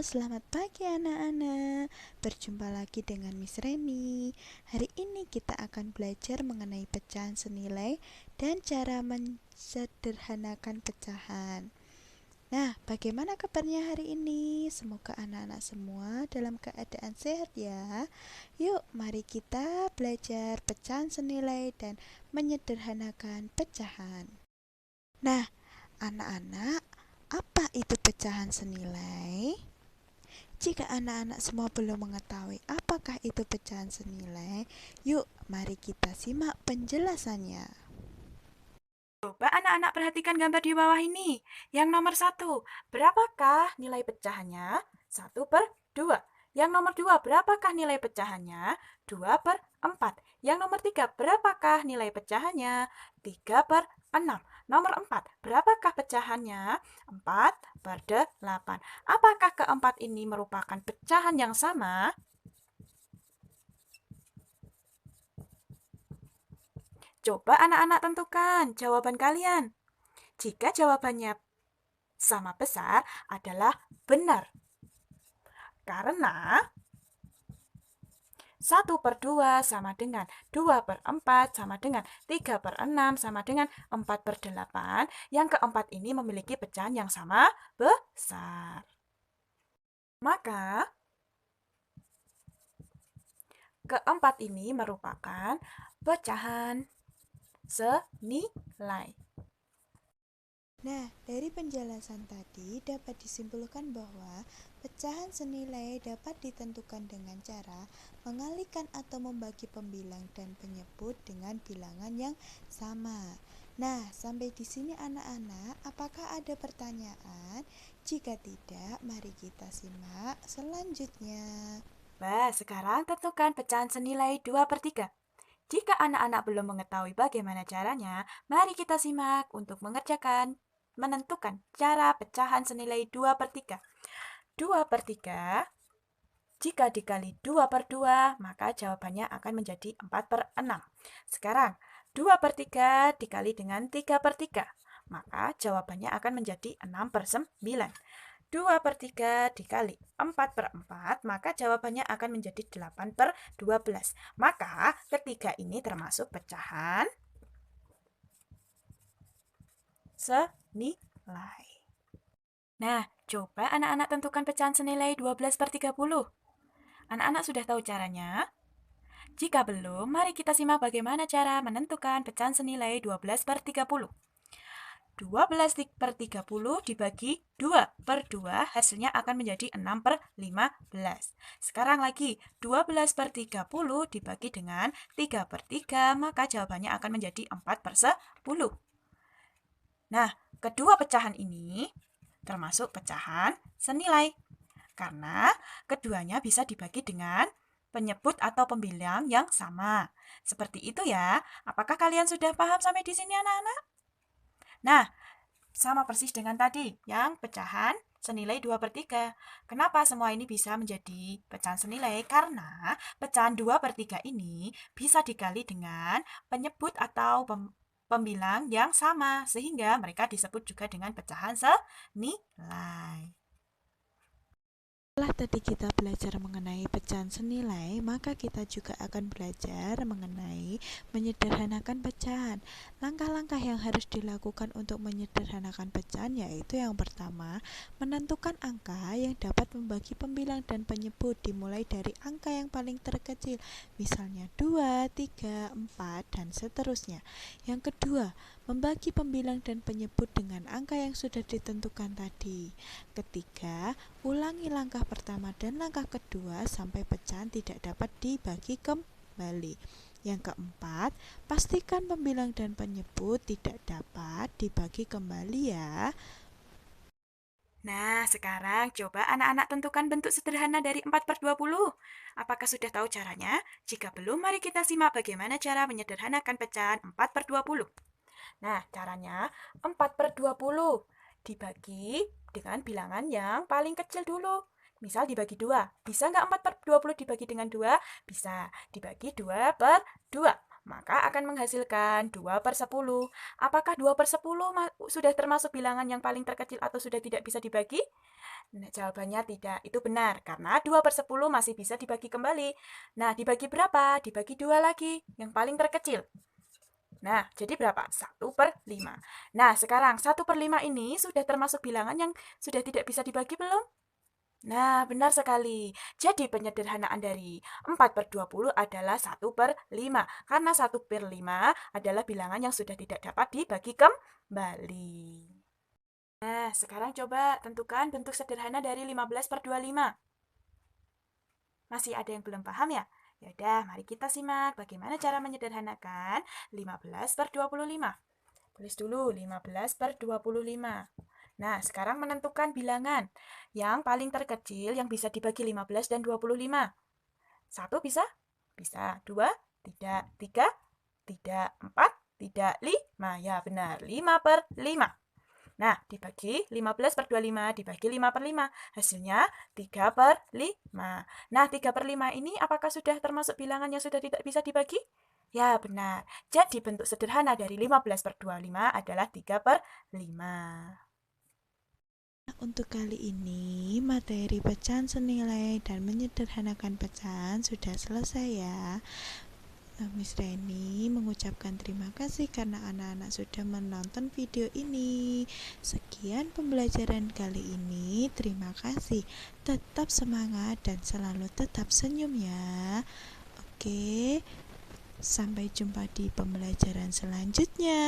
Selamat pagi anak-anak. Berjumpa lagi dengan Miss Reni. Hari ini kita akan belajar mengenai pecahan senilai dan cara mensederhanakan pecahan. Nah, bagaimana kabarnya hari ini? Semoga anak-anak semua dalam keadaan sehat ya. Yuk, mari kita belajar pecahan senilai dan menyederhanakan pecahan. Nah, anak-anak, apa itu pecahan senilai? Jika anak-anak semua belum mengetahui apakah itu pecahan senilai, yuk mari kita simak penjelasannya. Coba anak-anak perhatikan gambar di bawah ini. Yang nomor 1, berapakah nilai pecahannya? 1/2. Yang nomor 2, berapakah nilai pecahannya? 2/4. Yang nomor 3, berapakah nilai pecahannya? 3/6. Nomor 4, berapakah pecahannya? 4/8. Apakah keempat ini merupakan pecahan yang sama? Coba anak-anak tentukan jawaban kalian. Jika jawabannya sama besar adalah benar. Karena 1/2 sama dengan 2/4 sama dengan 3/6 sama dengan 4/8. Yang keempat ini memiliki pecahan yang sama besar. Maka keempat ini merupakan pecahan senilai. Nah, dari penjelasan tadi dapat disimpulkan bahwa pecahan senilai dapat ditentukan dengan cara mengalihkan atau membagi pembilang dan penyebut dengan bilangan yang sama. Nah, sampai di sini anak-anak, apakah ada pertanyaan? Jika tidak, mari kita simak selanjutnya. Sekarang tentukan pecahan senilai 2/3. Jika anak-anak belum mengetahui bagaimana caranya, mari kita simak untuk menentukan cara pecahan senilai 2/3. 2/3 jika dikali 2/2, maka jawabannya akan menjadi 4/6. Sekarang, 2/3 dikali dengan 3/3, maka jawabannya akan menjadi 6/9. 2/3 dikali 4/4, maka jawabannya akan menjadi 8/12. Maka ketiga ini termasuk pecahan senilai. Nah, coba anak-anak tentukan pecahan senilai 12/30. Anak-anak sudah tahu caranya? Jika belum, mari kita simak bagaimana cara menentukan pecahan senilai 12/30. 12/30 dibagi 2/2 hasilnya akan menjadi 6/15. Sekarang lagi 12/30 dibagi dengan 3/3 maka jawabannya akan menjadi 4/10. Nah, kedua pecahan ini termasuk pecahan senilai karena keduanya bisa dibagi dengan penyebut atau pembilang yang sama. Seperti itu ya. Apakah kalian sudah paham sampai di sini anak-anak? Nah, sama persis dengan tadi, yang pecahan senilai 2/3. Kenapa semua ini bisa menjadi pecahan senilai? Karena pecahan 2/3 ini bisa dikali dengan penyebut atau pembilang yang sama, sehingga mereka disebut juga dengan pecahan senilai. Setelah tadi kita belajar mengenai pecahan senilai, maka kita juga akan belajar mengenai menyederhanakan pecahan. Langkah-langkah yang harus dilakukan untuk menyederhanakan pecahan yaitu yang pertama, menentukan angka yang dapat membagi pembilang dan penyebut dimulai dari angka yang paling terkecil, misalnya 2, 3, 4, dan seterusnya. Yang kedua, membagi pembilang dan penyebut dengan angka yang sudah ditentukan tadi. Ketiga, ulangi langkah pertama dan langkah kedua sampai pecahan tidak dapat dibagi kembali. Yang keempat, pastikan pembilang dan penyebut tidak dapat dibagi kembali ya. Nah, sekarang coba anak-anak tentukan bentuk sederhana dari 4/20. Apakah sudah tahu caranya? Jika belum, mari kita simak bagaimana cara menyederhanakan pecahan 4/20. Nah, caranya 4/20 dibagi dengan bilangan yang paling kecil dulu. Misal dibagi 2. Bisa nggak 4/20 dibagi dengan 2? Bisa. Dibagi 2/2. Maka akan menghasilkan 2/10. Apakah 2/10 sudah termasuk bilangan yang paling terkecil atau sudah tidak bisa dibagi? Nah, jawabannya tidak. Itu benar, karena 2/10 masih bisa dibagi kembali. Nah, dibagi berapa? Dibagi 2 lagi, yang paling terkecil. Nah, jadi berapa? 1/5. Nah, sekarang 1/5 ini sudah termasuk bilangan yang sudah tidak bisa dibagi belum? Nah, benar sekali. Jadi penyederhanaan dari 4/20 adalah 1/5. Karena 1/5 adalah bilangan yang sudah tidak dapat dibagi kembali. Nah, sekarang coba tentukan bentuk sederhana dari 15/25. Masih ada yang belum paham ya? Yaudah, mari kita simak bagaimana cara menyederhanakan 15/25. Tulis dulu 15/25. Nah, sekarang menentukan bilangan yang paling terkecil yang bisa dibagi 15 dan 25. 1 bisa? Bisa. 2? Tidak. 3? Tidak. 4? Tidak. 5? Ya, benar. 5/5. Nah, dibagi 15/25 dibagi 5/5. Hasilnya 3/5. Nah, 3/5 ini apakah sudah termasuk bilangan yang sudah tidak bisa dibagi? Ya, benar. Jadi bentuk sederhana dari 15/25 adalah 3/5. Untuk kali ini, materi pecahan senilai dan menyederhanakan pecahan sudah selesai ya. Miss Reni mengucapkan terima kasih karena anak-anak sudah menonton video ini. Sekian pembelajaran kali ini. Terima kasih. Tetap semangat dan selalu tetap senyum ya. Oke. Sampai jumpa di pembelajaran selanjutnya.